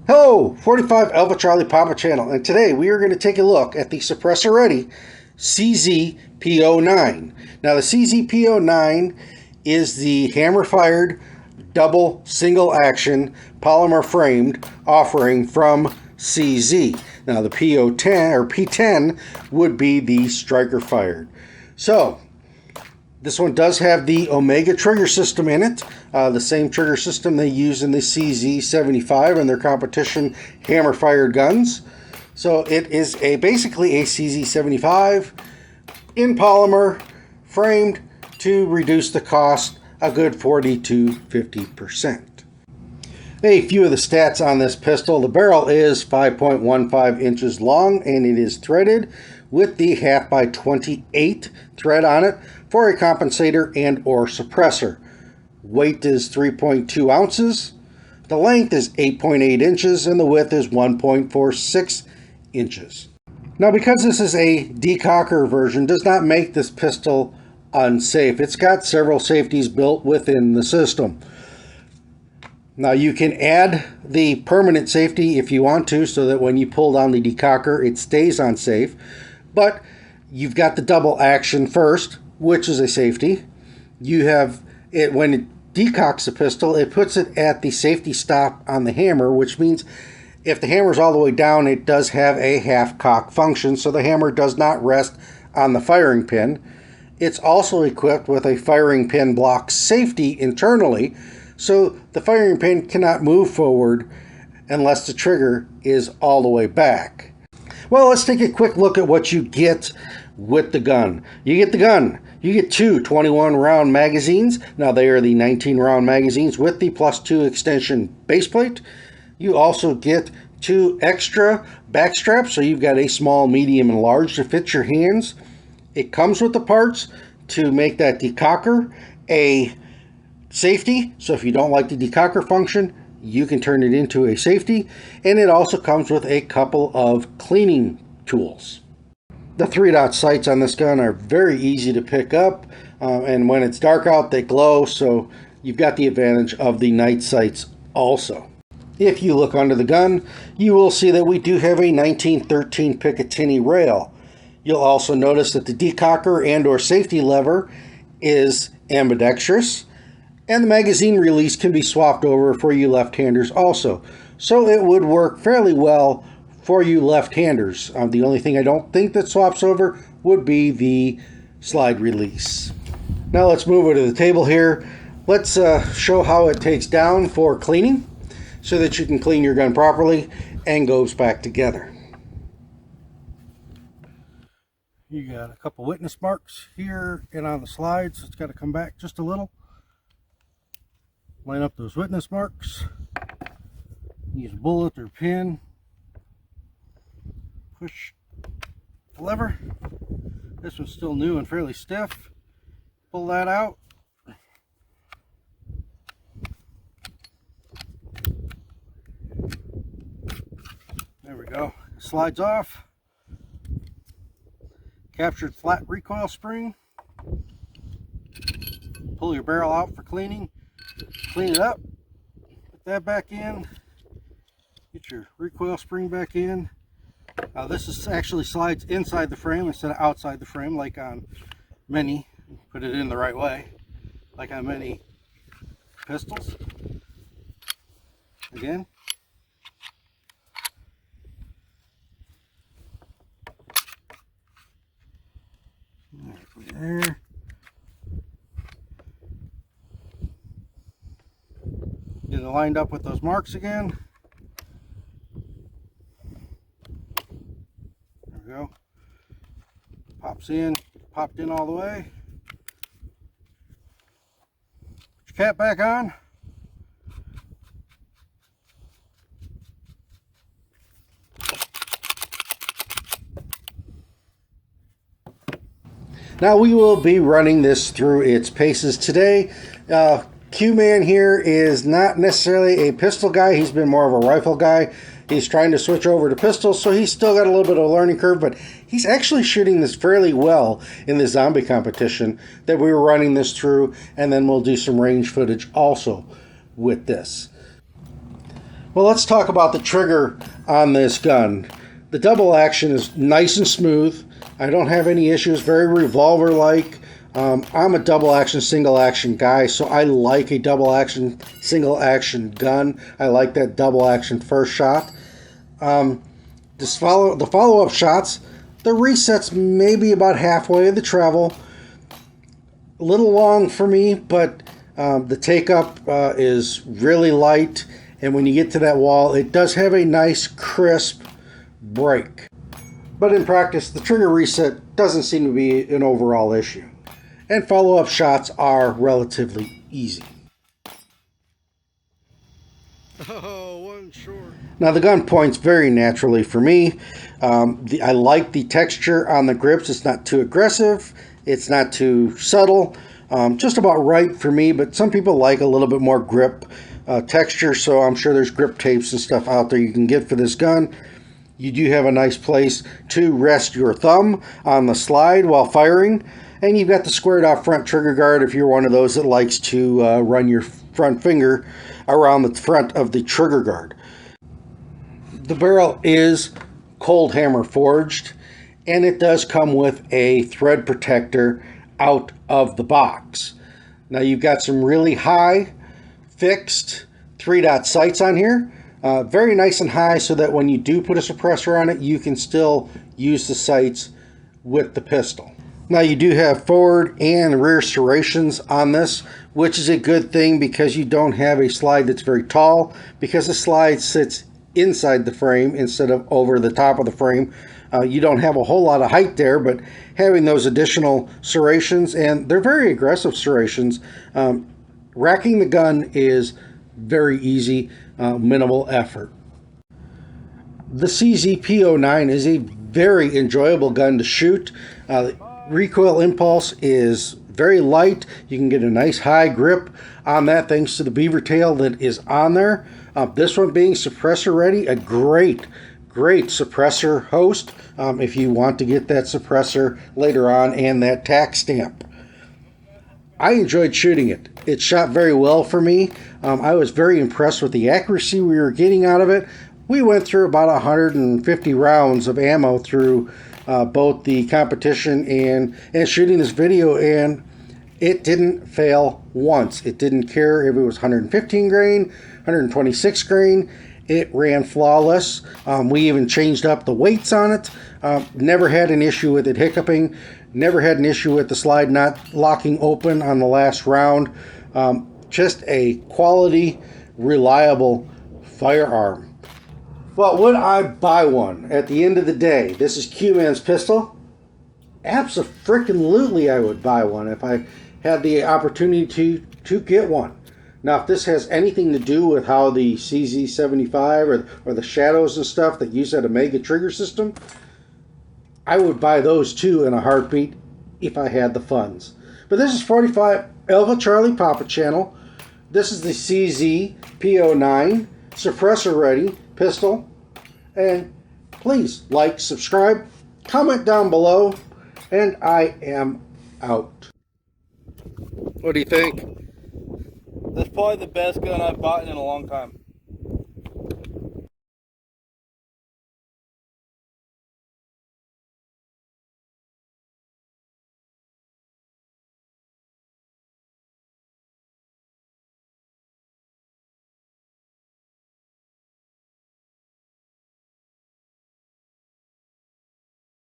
Hello, 45 Alpha Charlie Papa channel, and today we are going to take a look at the Suppressor Ready CZ P-09. Now the CZ P-09 is the hammer-fired, double single action, polymer framed offering from CZ. Now the P-10 or P-10 would be the striker fired. So this one does have the Omega trigger system in it, the same trigger system they use in the CZ75 and their competition hammer-fired guns. So it is basically a CZ75 in polymer, framed to reduce the cost a good 40 to 50%. A few of the stats on this pistol. The barrel is 5.15 inches long and it is threaded with the 1/2x28 thread on it for a compensator and or suppressor. Weight is 3.2 ounces. The length is 8.8 inches and the width is 1.46 inches. Now, because this is a decocker version, does not make this pistol unsafe. It's got several safeties built within the system. Now you can add the permanent safety if you want to, so that when you pull down the decocker it stays on safe. But you've got the double action first, which is a safety. You have it when it decocks the pistol, it puts it at the safety stop on the hammer, which means if the hammer's all the way down, it does have a half cock function, so the hammer does not rest on the firing pin. It's also equipped with a firing pin block safety internally, so the firing pin cannot move forward unless the trigger is all the way back. Well, let's take a quick look at what you get with the gun. You get the gun. You get two 21 round magazines. Now they are the 19 round magazines with the +2 extension base plate. You also get two extra back straps, so you've got a small, medium, and large to fit your hands. It comes with the parts to make that decocker a safety, so if you don't like the decocker function, you can turn it into a safety, and it also comes with a couple of cleaning tools. The 3-dot sights on this gun are very easy to pick up, and when it's dark out they glow, so you've got the advantage of the night sights also. If you look under the gun, you will see that we do have a 1913 Picatinny rail. You'll also notice that the decocker and or safety lever is ambidextrous, and the magazine release can be swapped over for you left-handers also. So it would work fairly well for you left-handers. The only thing I don't think that swaps over would be the slide release. Now let's move over to the table here. Let's show how it takes down for cleaning so that you can clean your gun properly and goes back together. You got a couple witness marks here and on the slides. It's got to come back just a little. Line up those witness marks. Use a bullet or pin. Push the lever. This one's still new and fairly stiff. Pull that out. There we go. It slides off. Captured flat recoil spring. Pull your barrel out for cleaning. Clean it up. Put that back in. Get your recoil spring back in. This is actually slides inside the frame instead of outside the frame, like on many. Put it in the right way, like on many pistols. Again. There. Get it lined up with those marks again. There we go. Pops in, popped in all the way. Put your cap back on. Now we will be running this through its paces today. Q-Man here is not necessarily a pistol guy. He's been more of a rifle guy. He's trying to switch over to pistols, so he's still got a little bit of a learning curve, but he's actually shooting this fairly well in the zombie competition that we were running this through, and then we'll do some range footage also with this. Well, let's talk about the trigger on this gun. The double action is nice and smooth. I don't have any issues, very revolver-like. I'm a double action, single action guy, so I like a double action, single action gun. I like that double action first shot. The follow-up shots, the resets maybe about halfway of the travel. A little long for me, but the take-up is really light, and when you get to that wall, it does have a nice crisp break. But in practice, the trigger reset doesn't seem to be an overall issue. And follow-up shots are relatively easy. Oh, one short. Now the gun points very naturally for me. I like the texture on the grips. It's not too aggressive. It's not too subtle. Just about right for me, but some people like a little bit more grip texture, so I'm sure there's grip tapes and stuff out there you can get for this gun. You do have a nice place to rest your thumb on the slide while firing. And you've got the squared off front trigger guard if you're one of those that likes to run your front finger around the front of the trigger guard. The barrel is cold hammer forged, and it does come with a thread protector out of the box. Now you've got some really high fixed 3-dot sights on here. Very nice and high so that when you do put a suppressor on it, you can still use the sights with the pistol. Now you do have forward and rear serrations on this, which is a good thing because you don't have a slide that's very tall, because the slide sits inside the frame instead of over the top of the frame. You don't have a whole lot of height there, but having those additional serrations, and they're very aggressive serrations, racking the gun is very easy, minimal effort. The CZ P-09 is a very enjoyable gun to shoot. Recoil impulse is very light. You can get a nice high grip on that thanks to the beaver tail that is on there. This one being suppressor ready, a great suppressor host if you want to get that suppressor later on and that tack stamp. I enjoyed shooting it. It shot very well for me. I was very impressed with the accuracy we were getting out of it. We went through about 150 rounds of ammo through both the competition and shooting this video, and it didn't fail once. It didn't care if it was 115 grain, 126 grain. It ran flawless. We even changed up the weights on it. Never had an issue with it hiccuping. Never had an issue with the slide not locking open on the last round. Just a quality, reliable firearm. But would I buy one at the end of the day? This is Q-Man's pistol. Abso-freaking-lutely I would buy one if I had the opportunity to get one. Now, if this has anything to do with how the CZ75 or the shadows and stuff that use that Omega trigger system, I would buy those too in a heartbeat if I had the funds. But this is 45 Alfa Charlie Papa channel. This is the CZ P-09 suppressor ready pistol. And please like, subscribe, comment down below, and I am out. What do you think? That's probably the best gun I've bought in a long time.